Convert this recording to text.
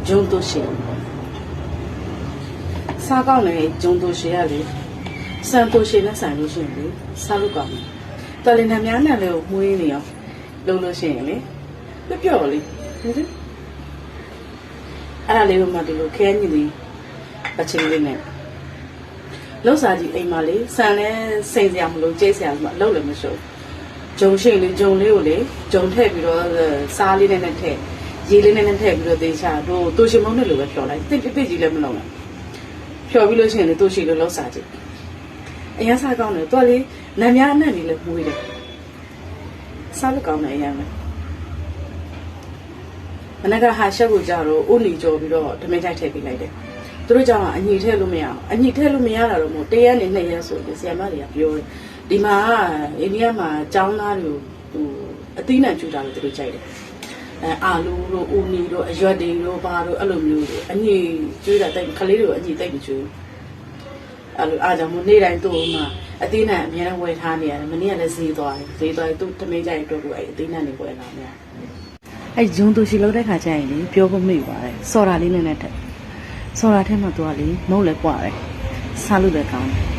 ဂျုံတို့ရှိစားကောင်းတယ်ဂျုံတို့ရှိရလေစံတို့ရှိနဲ့ဆိုင်လို့ရှိရင်လေစားလို့ကောင်းတယ်တော်လင်နှများနဲ့လည်းမွေးနေအောင်လုပ်လို့ရှိရင်လေပျော့လေဟုတ်တယ်အဲ့ဒါလေးကမှဒီလိုခဲညီလေးအချင်းလေးနဲ့လောက်စားကြီးအိမ်မှာလေဆန်လဲစိန်စရာမလို့ကြိတ်စရာမလို့လည်းမရှုပ်ဂျုံရှိရင်လေဂျုံလေးကိုလေဂျုံထည့်ပြီးတော့စားလေးနဲ့ထည့်ရေလေးနဲ့ထည့်ပြီးတော့တေချာတို့ရှင်မုန်းနဲ့လိုပဲဖြော်လိုက်တိတ်ကြီးလည်းမလုံးနဲ့ဖြော်ပြီးလို့ရှိရင်လေတို့ရှိလို့လောက်စားကြီးအရင်စားကောင်းတယ်တော်လေးနံများအနက်လေးလည်းမွေးတယ်စားလို့ကောင်းတယ်အရင်ပဲမနက်ကဟာရှက်ကိုကြတော့ဥလီကြော်ပြီးတော့ဓမိတ်ထိုက်ထည့်ပေးလိုက်တယ်သူတို့ကြောင့်အညီထည့်လို့မရအောင်အညီထည့်လို့မရတာတော့မဟုတ်1ရက်နဲ့2ရက်ဆိုရင်ဆရာမတွေကပြောတယ်ဒီမှာအိန္ဒိယမှာကျောင်းသားတွေအသီးနှံကျူတာလို့သူတို့ကြိုက်တယ်အာလူတို့ဦးနီတို့အရွက်တွေတို့ဘာတို့အဲ့လိုမျိုးတွေအညီကျူတာတိတ်ခလေးတွေကိုအညီတိတ်မကျူအဲ့လိုအားကြောင့်မို့နေ့တိုင်းသူ့မှာအသီးနှံအများနဲ့ဝယ်ထားနေရတယ်မနေ့ကလည်းဈေးသွားတယ်သူ့ဓမိတ်ကြိုက်အတွက်ကိုအဲ့အသီးနှံတွေဝယ်လာများအဲ့ဂျုံတူရှိလောက်တဲ့ခါကျရင်လေပြောဖို့မေ့ပါတယ်စော်တာလေးနဲ့ထက်စော်တာထဲမှာသူကလေမုတ်လည်းကွာတယ်စားလို့လည်းကောင်းတယ်